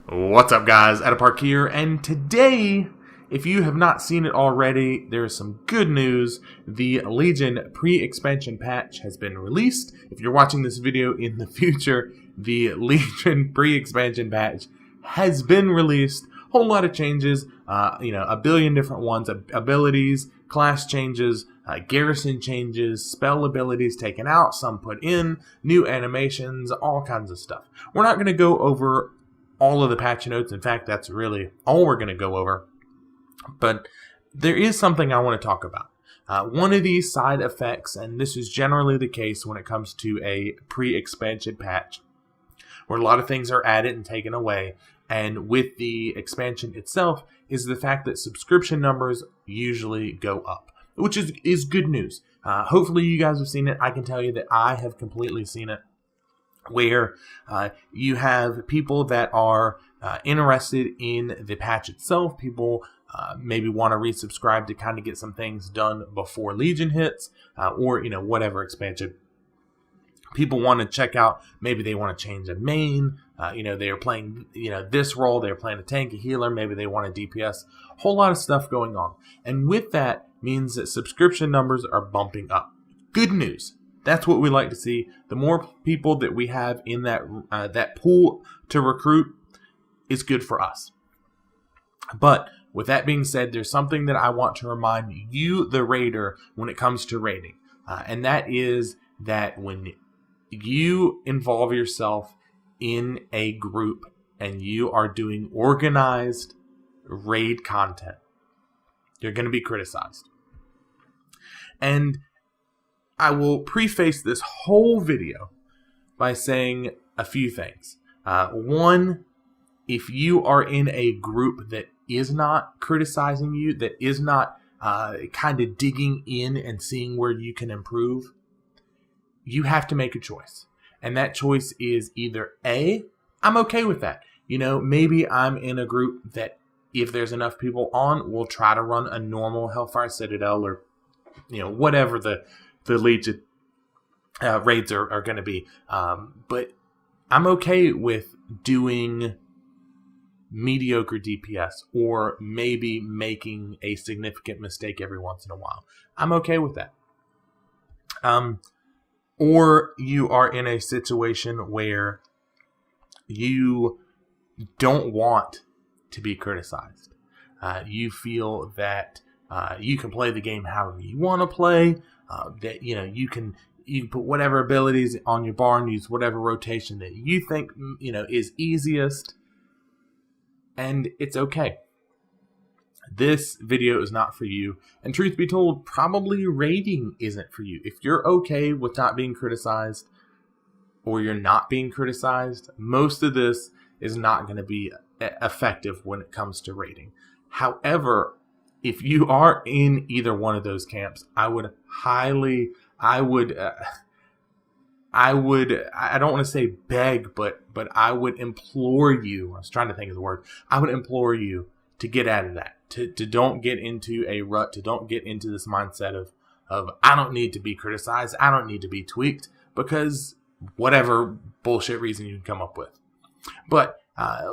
What's up, guys? Atapark here, and today, if you have not seen it already, there is some good news. The Legion pre-expansion patch has been released. If you're watching this video in the future, the Legion pre-expansion patch has been released. Whole lot of changes, a billion different ones, abilities, class changes, garrison changes, spell abilities taken out, some put in, new animations, all kinds of stuff. We're not going to go over all of the patch notes. In fact, that's really all we're going to go over. But there is something I want to talk about. One of these side effects, and this is generally the case when it comes to a pre-expansion patch, where a lot of things are added and taken away, and with the expansion itself, is the fact that subscription numbers usually go up, which is good news. Hopefully you guys have seen it. I can tell you that I have completely seen it, where you have people that are interested in the patch itself. People maybe want to resubscribe to kind of get some things done before Legion hits, or whatever expansion. People want to check out, maybe they want to change a main, they are playing, this role, they're playing a tank, a healer, maybe they want a DPS, whole lot of stuff going on. And with that means that subscription numbers are bumping up. Good news. That's what we like to see. The more people that we have in that pool to recruit is good for us. But with that being said, there's something that I want to remind you, the raider, when it comes to raiding. And that is that when you involve yourself in a group and you are doing organized raid content, you're going to be criticized. And I will preface this whole video by saying a few things. One, if you are in a group that is not criticizing you, that is not kind of digging in and seeing where you can improve, you have to make a choice. And that choice is either A, I'm okay with that. Maybe I'm in a group that if there's enough people on, we'll try to run a normal Hellfire Citadel or, whatever the Legion raids are going to be. But I'm okay with doing mediocre DPS or maybe making a significant mistake every once in a while. I'm okay with that. Or you are in a situation where you don't want to be criticized. You feel that you can play the game however you want to play. That you can put whatever abilities on your bar and use whatever rotation that you think is easiest, and it's okay. This video is not for you, and truth be told, probably raiding isn't for you. If you're okay with not being criticized, or you're not being criticized, most of this is not going to be effective when it comes to raiding. However, if you are in either one of those camps, I don't want to say beg, but I would implore you, I was trying to think of the word, I would implore you to get out of that, to don't get into a rut, to don't get into this mindset of I don't need to be criticized, I don't need to be tweaked, because whatever bullshit reason you can come up with. But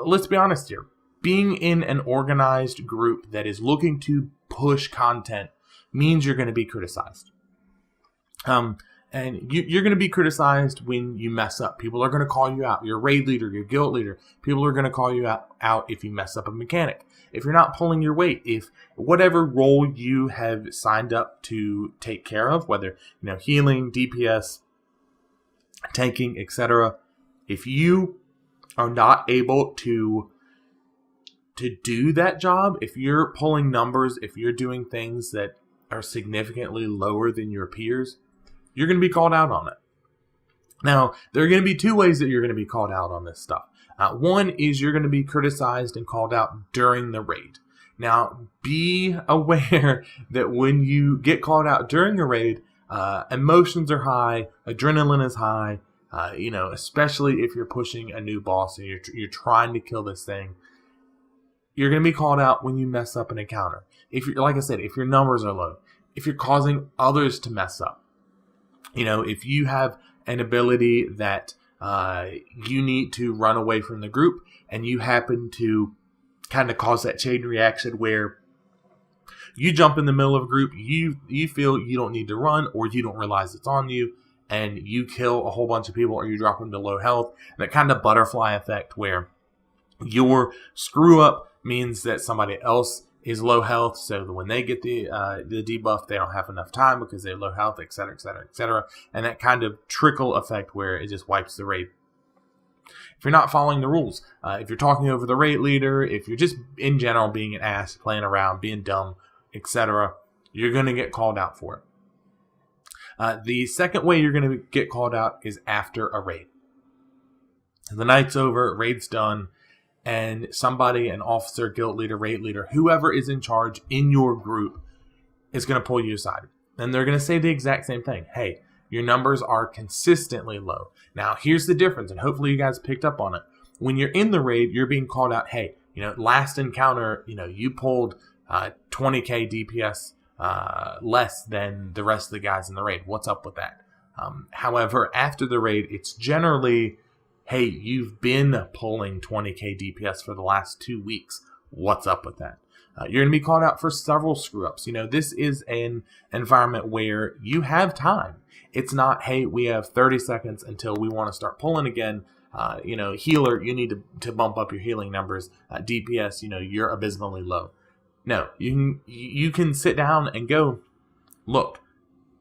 let's be honest here. Being in an organized group that is looking to push content means you're going to be criticized. And you're going to be criticized when you mess up. People are going to call you out. Your raid leader, your guild leader, people are going to call you out if you mess up a mechanic. If you're not pulling your weight, if whatever role you have signed up to take care of, whether healing, DPS, tanking, etc., if you are not able to do that job, if you're pulling numbers, if you're doing things that are significantly lower than your peers, you're going to be called out on it. Now, there are going to be two ways that you're going to be called out on this stuff. One is you're going to be criticized and called out during the raid. Now, be aware that when you get called out during a raid, emotions are high, adrenaline is high, especially if you're pushing a new boss and you're trying to kill this thing. You're going to be called out when you mess up an encounter. Like I said, if your numbers are low, if you're causing others to mess up, if you have an ability that you need to run away from the group and you happen to kind of cause that chain reaction where you jump in the middle of a group, you feel you don't need to run, or you don't realize it's on you, and you kill a whole bunch of people, or you drop them to low health. That kind of butterfly effect where your screw up means that somebody else is low health, so that when they get the debuff, they don't have enough time because they're low health, etc., etc., etc. And that kind of trickle effect where it just wipes the raid. If you're not following the rules, if you're talking over the raid leader, if you're just in general being an ass, playing around, being dumb, etc., you're going to get called out for it. The second way you're going to get called out is after a raid. The night's over, raid's done, and somebody, an officer, guild leader, raid leader, whoever is in charge in your group is going to pull you aside. And they're going to say the exact same thing. Hey, your numbers are consistently low. Now, here's the difference, and hopefully you guys picked up on it. When you're in the raid, you're being called out, hey, last encounter, you pulled 20k DPS less than the rest of the guys in the raid. What's up with that? However, after the raid, it's generally, hey, you've been pulling 20k DPS for the last 2 weeks. What's up with that? You're going to be called out for several screw-ups. This is an environment where you have time. It's not, hey, we have 30 seconds until we want to start pulling again. Healer, you need to bump up your healing numbers. DPS, you're abysmally low. No, you can sit down and go, look,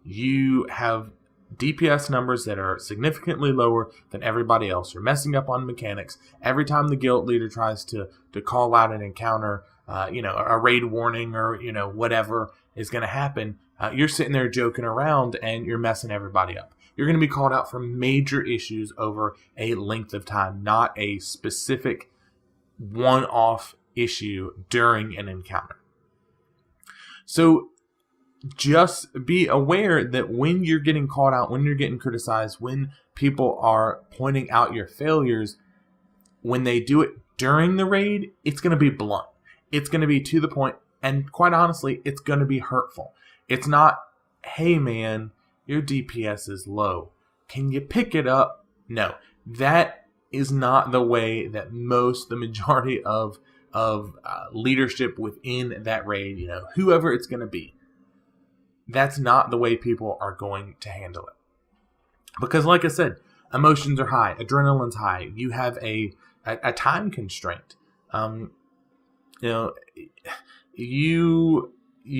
you have DPS numbers that are significantly lower than everybody else. You're messing up on mechanics. Every time the guild leader tries to call out an encounter, a raid warning or, whatever is going to happen, you're sitting there joking around and you're messing everybody up. You're going to be called out for major issues over a length of time, not a specific one-off issue during an encounter. So just be aware that when you're getting called out, when you're getting criticized, when people are pointing out your failures, when they do it during the raid, it's going to be blunt. It's going to be to the point, and quite honestly, it's going to be hurtful. It's not, hey man, your DPS is low. Can you pick it up? No, that is not the way that the majority of leadership within that raid, whoever it's going to be, that's not the way people are going to handle it. Because like I said, emotions are high, adrenaline's high. You have a time constraint. You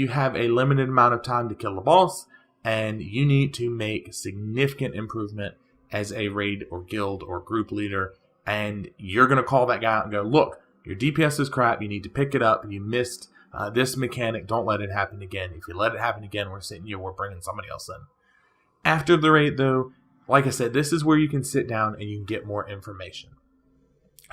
have a limited amount of time to kill the boss, and you need to make significant improvement as a raid or guild or group leader, and you're going to call that guy out and go, look, your DPS is crap, you need to pick it up, you missed this mechanic, don't let it happen again. If you let it happen again, we're bringing somebody else in. After the raid, though, like I said, this is where you can sit down and you can get more information.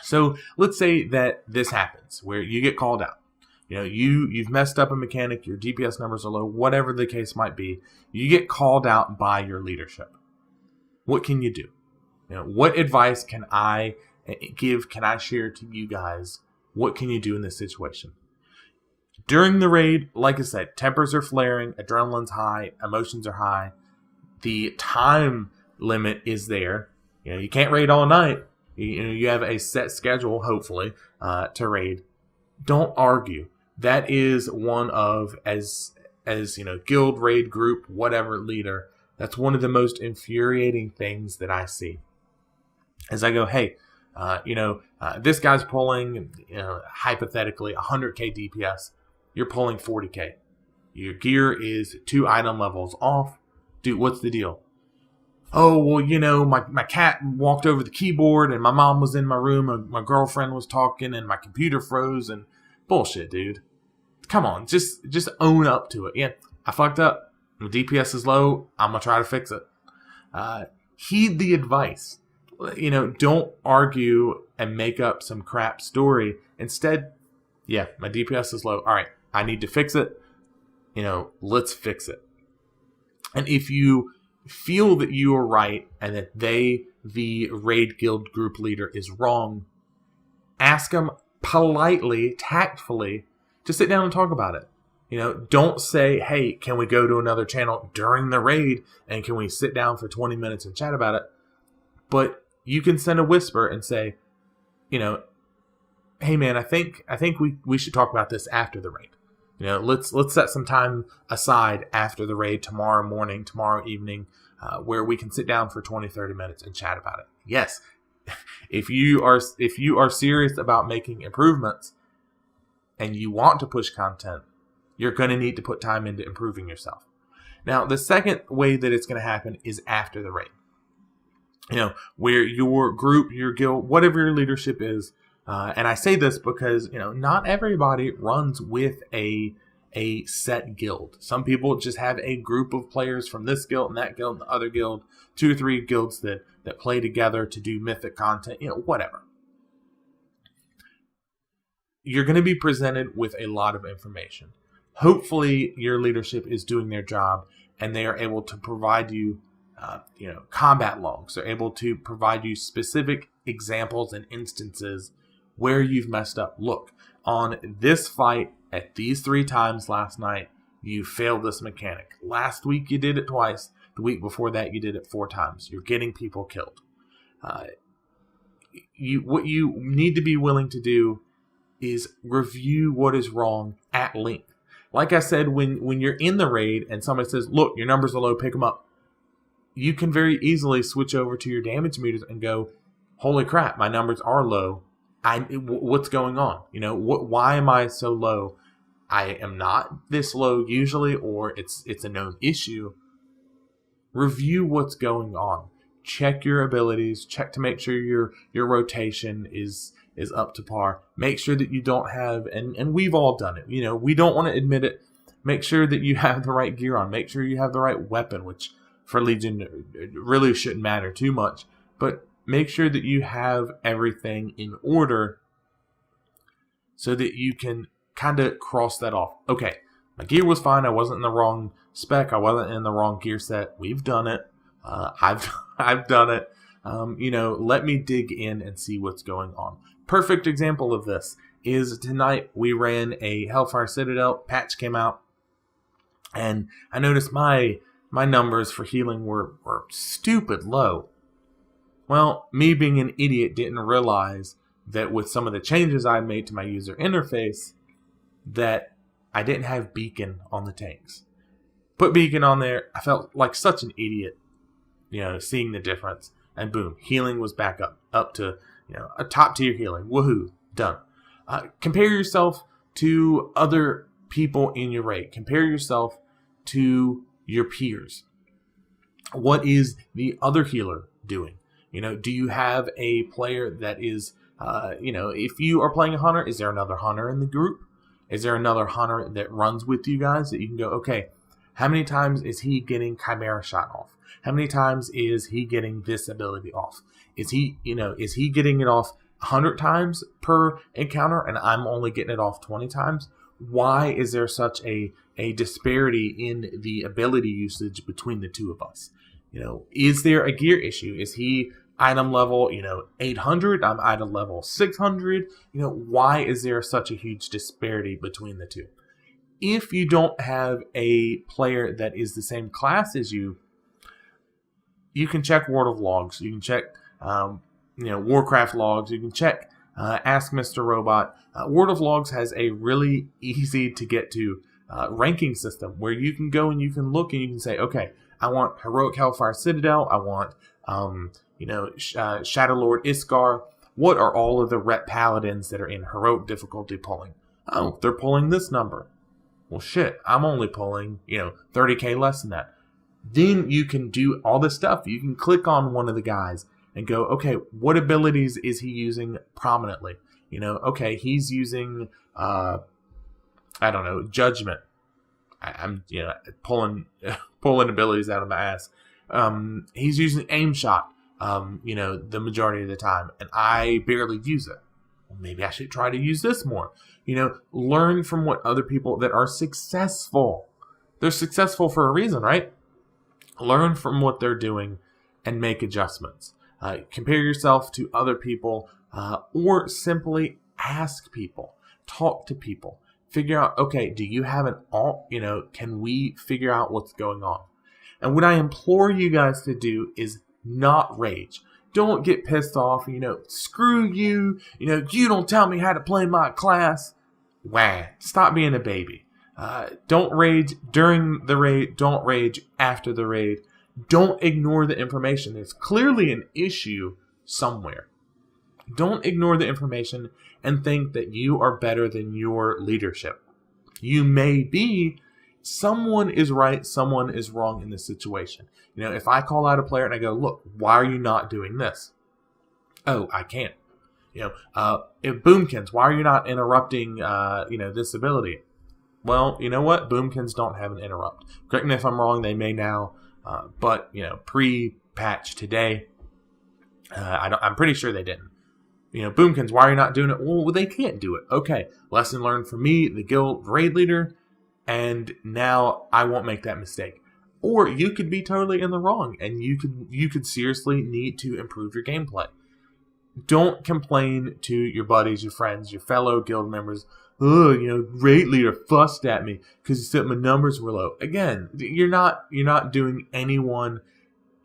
So let's say that this happens, where you get called out. You've messed up a mechanic, your DPS numbers are low, whatever the case might be. You get called out by your leadership. What can you do? What advice can I give, can I share to you guys? What can you do in this situation? During the raid, like I said, tempers are flaring, adrenaline's high, emotions are high. The time limit is there. You can't raid all night. You have a set schedule, hopefully, to raid. Don't argue. That is one of, as guild, raid, group, whatever leader, that's one of the most infuriating things that I see. As I go, hey, this guy's pulling, hypothetically, 100k DPS. You're pulling 40k. Your gear is 2 item levels off. Dude, what's the deal? Oh, well, my cat walked over the keyboard and my mom was in my room and my girlfriend was talking and my computer froze and bullshit, dude. Come on, just own up to it. Yeah, I fucked up. My DPS is low. I'm going to try to fix it. Heed the advice. Don't argue and make up some crap story. Instead, yeah, my DPS is low. All right, I need to fix it. Let's fix it. And if you feel that you are right and that the raid guild group leader, is wrong, ask them politely, tactfully, to sit down and talk about it. Don't say, hey, can we go to another channel during the raid and can we sit down for 20 minutes and chat about it? But you can send a whisper and say, hey man, I think we should talk about this after the raid. Let's set some time aside after the raid tomorrow morning, tomorrow evening, where we can sit down for 20, 30 minutes and chat about it. Yes, if you are serious about making improvements and you want to push content, you're going to need to put time into improving yourself. Now, the second way that it's going to happen is after the raid. Where your group, your guild, whatever your leadership is, and I say this because, not everybody runs with a set guild. Some people just have a group of players from this guild and that guild and the other guild, 2 or 3 guilds that play together to do mythic content, whatever. You're going to be presented with a lot of information. Hopefully your leadership is doing their job and they are able to provide you combat logs. They're able to provide you specific examples and instances where you've messed up. Look, on this fight at these 3 times last night, you failed this mechanic. Last week you did it twice. The week before that you did it 4 times. You're getting people killed. What you need to be willing to do is review what is wrong at length. Like I said, when you're in the raid and somebody says, look, your numbers are low, pick them up, you can very easily switch over to your damage meters and go, holy crap, my numbers are low. What's going on? Why am I so low? I am not this low usually, or it's a known issue. Review what's going on. Check your abilities. Check to make sure your rotation is up to par. Make sure that you don't have, and we've all done it. We don't want to admit it. Make sure that you have the right gear on. Make sure you have the right weapon, which for Legion really shouldn't matter too much. But make sure that you have everything in order so that you can kind of cross that off. Okay, my gear was fine. I wasn't in the wrong spec. I wasn't in the wrong gear set. We've done it. I've done it. Let me dig in and see what's going on. Perfect example of this is tonight we ran a Hellfire Citadel. Patch came out, and I noticed my numbers for healing were stupid low. Well, me being an idiot didn't realize that with some of the changes I made to my user interface that I didn't have beacon on the tanks. Put beacon on there, I felt like such an idiot, seeing the difference. And boom, healing was back up to, a top tier healing. Woohoo, done. Compare yourself to other people in your raid. Compare yourself to your peers. What is the other healer doing? Do you have a player that is, if you are playing a hunter, is there another hunter in the group? Is there another hunter that runs with you guys that you can go, okay, how many times is he getting Chimera shot off? How many times is he getting this ability off? Is he getting it off 100 times per encounter and I'm only getting it off 20 times? Why is there such a disparity in the ability usage between the two of us? Is there a gear issue? Is he item level, 800? I'm item level 600. Why is there such a huge disparity between the two? If you don't have a player that is the same class as you, you can check World of Logs. You can check, Warcraft logs. You can check Ask Mr. Robot. World of Logs has a really easy to get to ranking system where you can go and you can look and you can say, okay, I want Heroic Hellfire Citadel. I want, Shadow Lord Iskar. What are all of the rep paladins that are in heroic difficulty pulling? Oh, they're pulling this number. Well, shit, I'm only pulling, 30k less than that. Then you can do all this stuff. You can click on one of the guys and go, okay, what abilities is he using prominently? Okay, he's using, Judgment. I'm pulling abilities out of my ass. He's using Aim Shot, the majority of the time, and I barely use it. Well, maybe I should try to use this more. Learn from what other people that are successful. They're successful for a reason, right? Learn from what they're doing and make adjustments. Compare yourself to other people, or simply ask people, talk to people. Figure out, okay, do you have an alt? Can we figure out what's going on? And what I implore you guys to do is not rage. Don't get pissed off, screw you, you don't tell me how to play my class. Wah, stop being a baby. Don't rage during the raid, don't rage after the raid. Don't ignore the information. There's clearly an issue somewhere. Don't ignore the information and think that you are better than your leadership. You may be. Someone is right, someone is wrong in this situation. If I call out a player and I go, look, why are you not doing this? Oh, I can't. If Boomkins, why are you not interrupting, this ability? Well, you know what? Boomkins don't have an interrupt. Correct me if I'm wrong, they may now. But, pre-patch today, I'm pretty sure they didn't. Boomkins, why are you not doing it? Well, they can't do it. Okay, lesson learned from me, the guild raid leader, and now I won't make that mistake. Or you could be totally in the wrong, and you could seriously need to improve your gameplay. Don't complain to your buddies, your friends, your fellow guild members. Oh, raid leader fussed at me because he said my numbers were low. Again, you're not doing anyone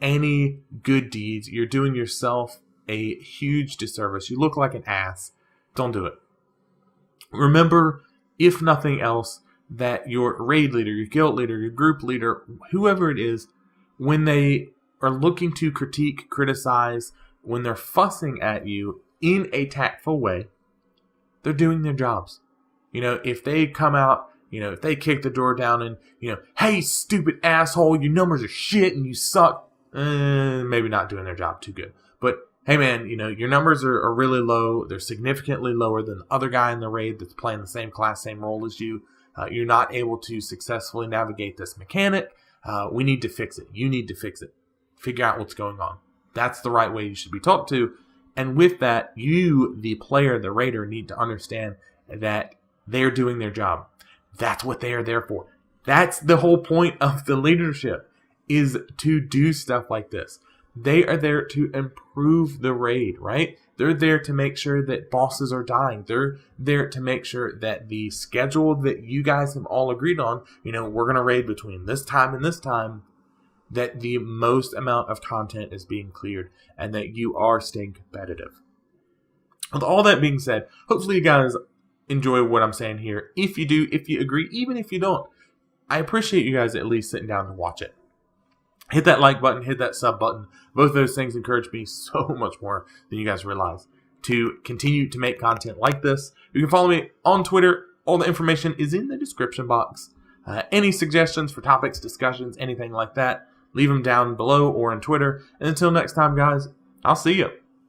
any good deeds. You're doing yourself a huge disservice. You look like an ass. Don't do it. Remember, if nothing else, that your raid leader, your guild leader, your group leader, whoever it is, when they are looking to critique, criticize, when they're fussing at you in a tactful way, they're doing their jobs. If they come out, if they kick the door down and, hey, stupid asshole, your numbers are shit and you suck, maybe not doing their job too good. But, hey, man, your numbers are really low. They're significantly lower than the other guy in the raid that's playing the same class, same role as you. You're not able to successfully navigate this mechanic. We need to fix it. You need to fix it. Figure out what's going on. That's the right way you should be talked to. And with that, you, the player, the raider, need to understand that they're doing their job. That's what they are there for. That's the whole point of the leadership, is to do stuff like this. They are there to improve the raid, right? They're there to make sure that bosses are dying. They're there to make sure that the schedule that you guys have all agreed on, we're going to raid between this time and this time, that the most amount of content is being cleared and that you are staying competitive. With all that being said, hopefully you guys enjoy what I'm saying here. If you do, if you agree, even if you don't, I appreciate you guys at least sitting down to watch it. Hit that like button, hit that sub button. Both those things encourage me so much more than you guys realize to continue to make content like this. You can follow me on Twitter. All the information is in the description box. Any suggestions for topics, discussions, anything like that, leave them down below or on Twitter. And until next time, guys, I'll see you.